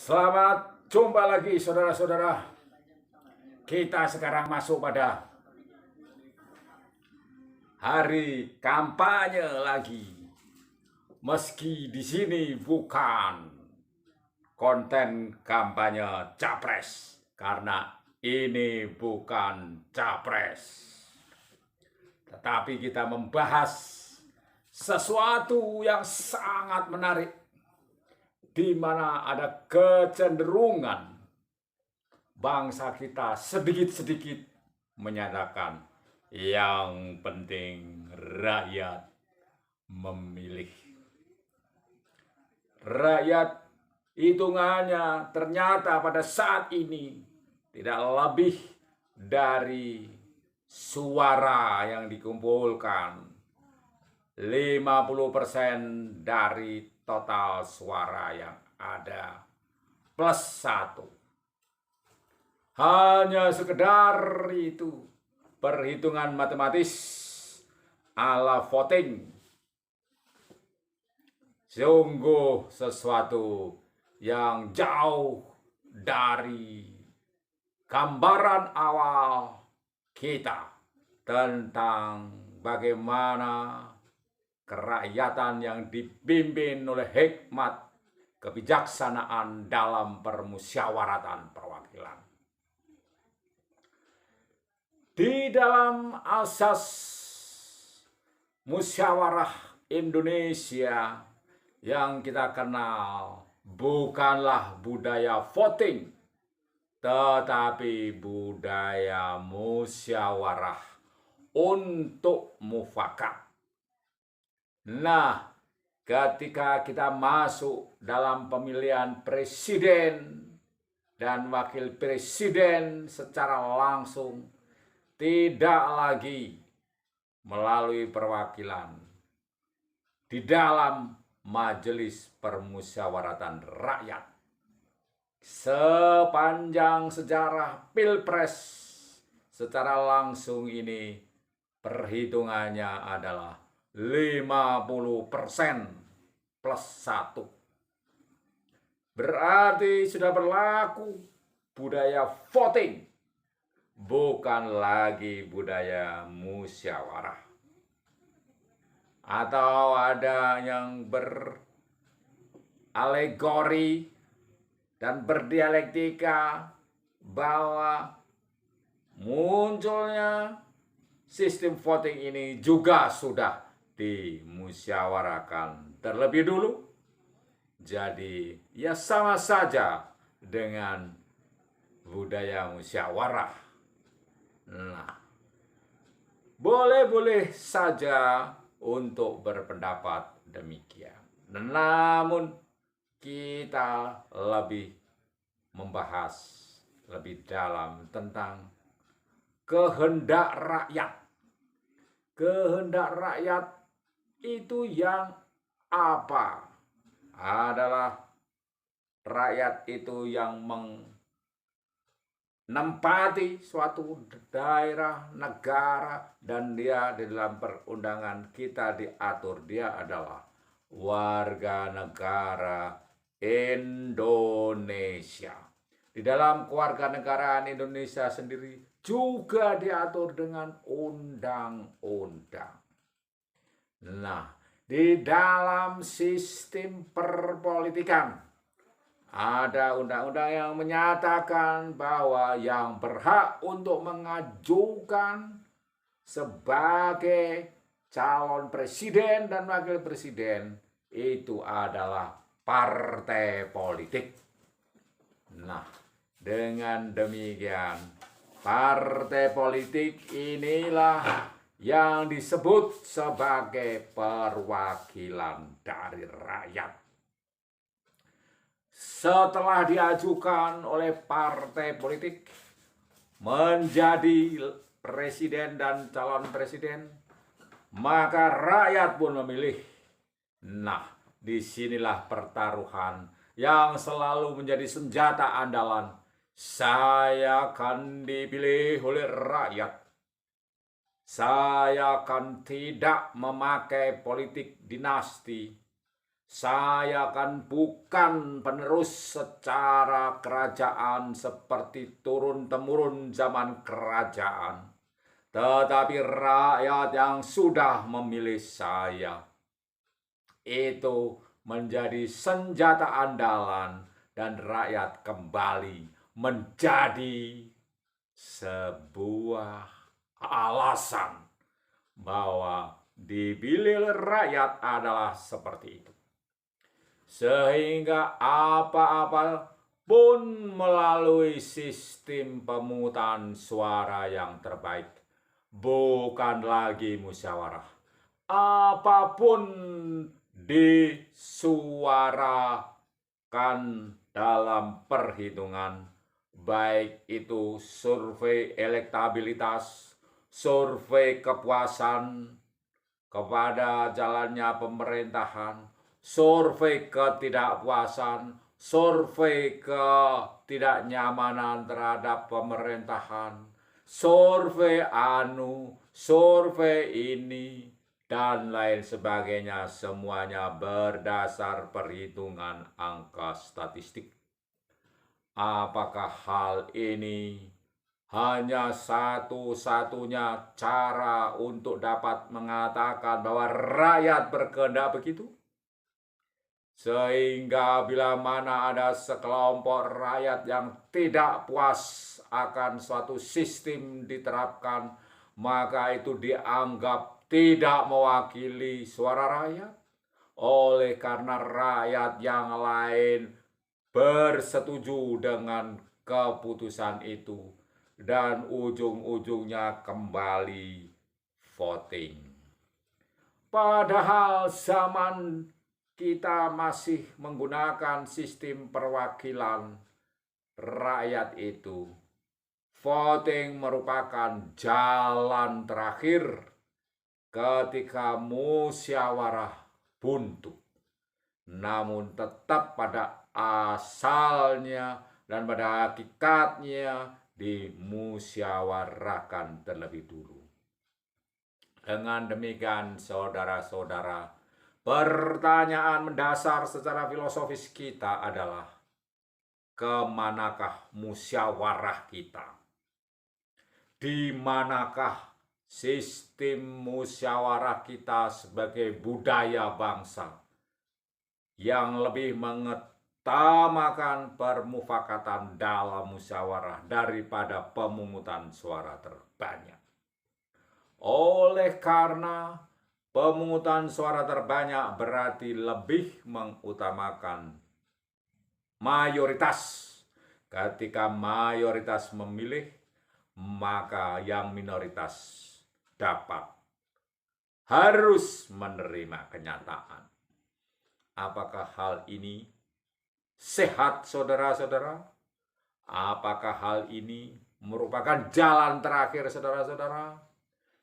Selamat jumpa lagi saudara-saudara. Kita sekarang masuk pada hari kampanye lagi. Meski di sini bukan konten kampanye capres karena ini bukan capres. Tetapi kita membahas sesuatu yang sangat menarik di mana ada kecenderungan bangsa kita sedikit-sedikit menyatakan yang penting rakyat memilih. Rakyat hitungannya ternyata pada saat ini tidak lebih dari suara yang dikumpulkan 50% dari total suara yang ada plus 1. Hanya sekedar itu perhitungan matematis ala voting. Sungguh sesuatu yang jauh dari gambaran awal kita tentang bagaimana kerakyatan yang dipimpin oleh hikmat kebijaksanaan dalam permusyawaratan perwakilan. Di dalam asas musyawarah Indonesia yang kita kenal bukanlah budaya voting, tetapi budaya musyawarah untuk mufakat. Nah, ketika kita masuk dalam pemilihan presiden dan wakil presiden secara langsung, tidak lagi melalui perwakilan di dalam majelis permusyawaratan rakyat. Sepanjang sejarah pilpres secara langsung ini perhitungannya adalah 50% plus 1. Berarti sudah berlaku budaya voting, bukan lagi budaya musyawarah. Atau ada yang beralegori dan berdialektika bahwa munculnya sistem voting ini juga sudah dimusyawarakan terlebih dulu. Jadi ya sama saja dengan budaya musyawarah. Nah, boleh-boleh saja untuk berpendapat demikian. Namun kita lebih membahas lebih dalam tentang kehendak rakyat. Kehendak rakyat itu yang apa? Adalah rakyat itu yang menempati suatu daerah, negara, dan dia di dalam perundangan kita diatur dia adalah warga negara Indonesia. Di dalam kewarganegaraan Indonesia sendiri juga diatur dengan undang-undang. Nah, di dalam sistem perpolitikan ada undang-undang yang menyatakan bahwa yang berhak untuk mengajukan sebagai calon presiden dan wakil presiden itu adalah partai politik. Nah, dengan demikian partai politik inilah yang disebut sebagai perwakilan dari rakyat. Setelah diajukan oleh partai politik menjadi presiden dan calon presiden, maka rakyat pun memilih. Nah, disinilah pertaruhan yang selalu menjadi senjata andalan. Saya akan dipilih oleh rakyat. Saya akan tidak memakai politik dinasti. Saya kan bukan penerus secara kerajaan seperti turun-temurun zaman kerajaan, tetapi rakyat yang sudah memilih saya. Itu menjadi senjata andalan dan rakyat kembali menjadi sebuah alasan bahwa dipilih rakyat adalah seperti itu. Sehingga apa-apa pun melalui sistem pemungutan suara yang terbaik, bukan lagi musyawarah. Apapun disuarakan dalam perhitungan, baik itu survei elektabilitas, survei kepuasan kepada jalannya pemerintahan, survei ketidakpuasan, survei ketidaknyamanan terhadap pemerintahan, survei survei ini, dan lain sebagainya, semuanya berdasar perhitungan angka statistik. Apakah hal ini hanya satu-satunya cara untuk dapat mengatakan bahwa rakyat berkehendak begitu? Sehingga bila mana ada sekelompok rakyat yang tidak puas akan suatu sistem diterapkan, maka itu dianggap tidak mewakili suara rakyat. Oleh karena rakyat yang lain bersetuju dengan keputusan itu, dan ujung-ujungnya kembali voting. Padahal zaman kita masih menggunakan sistem perwakilan rakyat itu, voting merupakan jalan terakhir ketika musyawarah buntu. Namun tetap pada asalnya dan pada hakikatnya dimusyawarahkan terlebih dulu. Dengan demikian, saudara-saudara, pertanyaan mendasar secara filosofis kita adalah, kemanakah musyawarah kita? Di manakah sistem musyawarah kita sebagai budaya bangsa yang lebih mengutamakan permufakatan dalam musyawarah daripada pemungutan suara terbanyak? Oleh karena pemungutan suara terbanyak berarti lebih mengutamakan mayoritas. Ketika mayoritas memilih, maka yang minoritas harus menerima kenyataan. Apakah hal ini sehat, saudara-saudara? Apakah hal ini merupakan jalan terakhir, saudara-saudara?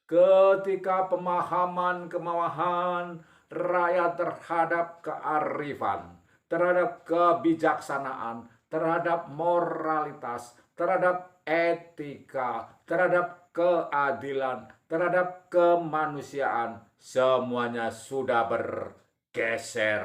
Ketika pemahaman kemauan rakyat terhadap kearifan, terhadap kebijaksanaan, terhadap moralitas, terhadap etika, terhadap keadilan, terhadap kemanusiaan, semuanya sudah bergeser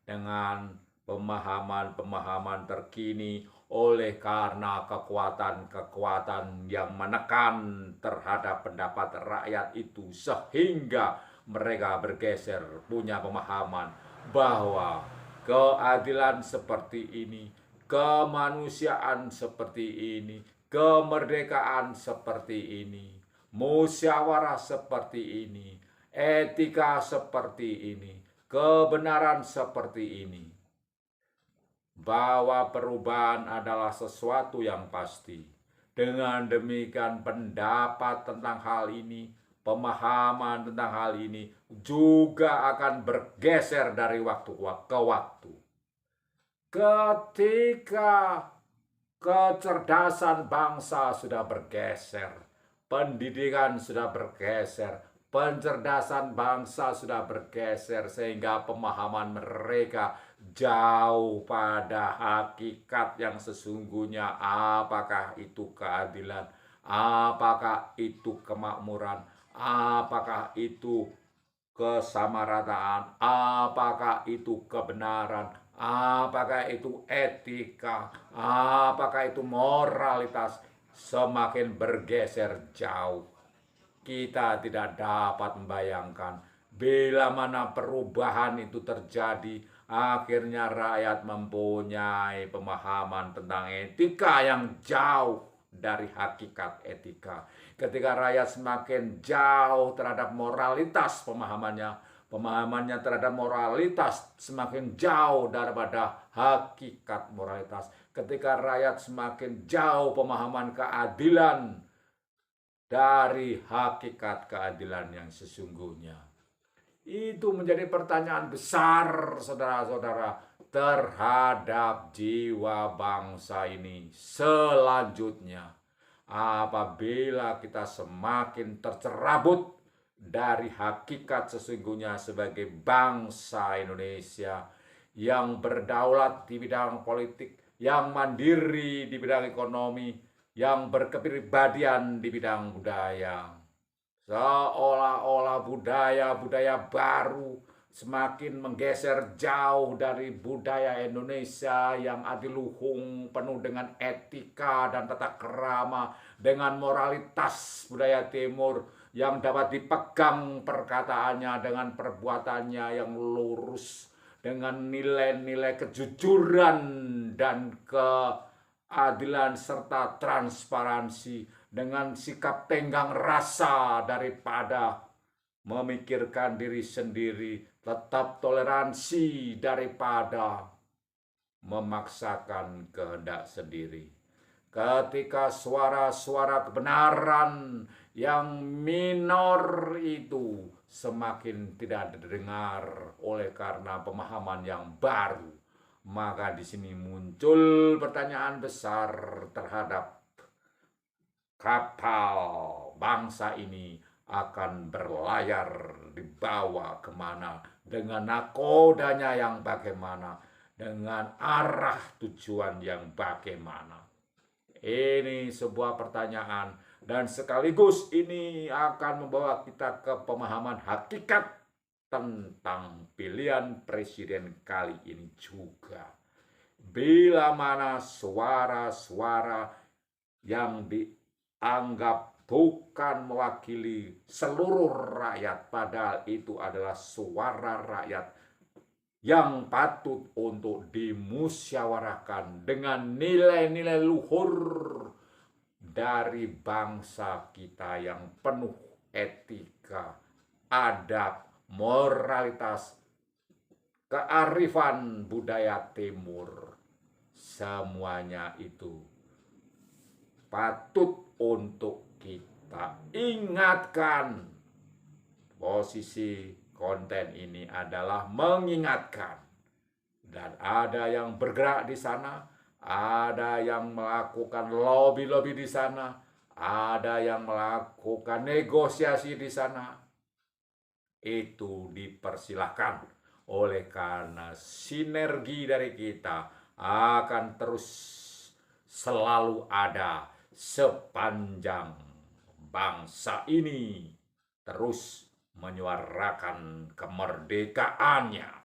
dengan pemahaman-pemahaman terkini, oleh karena kekuatan-kekuatan yang menekan terhadap pendapat rakyat itu, sehingga mereka bergeser punya pemahaman bahwa keadilan seperti ini, kemanusiaan seperti ini, kemerdekaan seperti ini, musyawarah seperti ini, etika seperti ini, kebenaran seperti ini. Bahwa perubahan adalah sesuatu yang pasti. Dengan demikian, pendapat tentang hal ini, pemahaman tentang hal ini juga akan bergeser dari waktu ke waktu. Ketika kecerdasan bangsa sudah bergeser, pendidikan sudah bergeser, pencerdasan bangsa sudah bergeser, sehingga pemahaman mereka jauh pada hakikat yang sesungguhnya. Apakah itu keadilan? Apakah itu kemakmuran? Apakah itu kesamarataan, apakah itu kebenaran, apakah itu etika, apakah itu moralitas, semakin bergeser jauh. Kita tidak dapat membayangkan bila mana perubahan itu terjadi, akhirnya rakyat mempunyai pemahaman tentang etika yang jauh dari hakikat etika. Ketika rakyat semakin jauh terhadap moralitas pemahamannya terhadap moralitas semakin jauh daripada hakikat moralitas. Ketika rakyat semakin jauh pemahaman keadilan dari hakikat keadilan yang sesungguhnya. Itu menjadi pertanyaan besar, saudara-saudara, terhadap jiwa bangsa ini selanjutnya. Apabila kita semakin tercerabut dari hakikat sesungguhnya sebagai bangsa Indonesia yang berdaulat di bidang politik, yang mandiri di bidang ekonomi, yang berkepribadian di bidang budaya. Seolah-olah budaya-budaya baru semakin menggeser jauh dari budaya Indonesia yang adiluhung, penuh dengan etika dan tata krama, dengan moralitas budaya Timur yang dapat dipegang perkataannya dengan perbuatannya yang lurus, dengan nilai-nilai kejujuran dan keadilan serta transparansi, dengan sikap tenggang rasa daripada memikirkan diri sendiri, tetap toleransi daripada memaksakan kehendak sendiri. Ketika suara-suara kebenaran yang minor itu semakin tidak didengar oleh karena pemahaman yang baru, maka di sini muncul pertanyaan besar terhadap kapal bangsa ini akan berlayar dibawa kemana, dengan nakodanya yang bagaimana, dengan arah tujuan yang bagaimana. Ini sebuah pertanyaan, dan sekaligus ini akan membawa kita ke pemahaman hakikat tentang pilihan presiden kali ini juga. Bila mana suara-suara yang dianggap bukan mewakili seluruh rakyat, padahal itu adalah suara rakyat yang patut untuk dimusyawarahkan dengan nilai-nilai luhur dari bangsa kita yang penuh etika, adab, moralitas, kearifan budaya Timur. Semuanya itu patut untuk kita ingatkan. Posisi konten ini adalah mengingatkan, dan ada yang bergerak di sana, ada yang melakukan lobby-lobby di sana, ada yang melakukan negosiasi di sana. Itu dipersilahkan, oleh karena sinergi dari kita akan terus selalu ada sepanjang bangsa ini terus menyuarakan kemerdekaannya.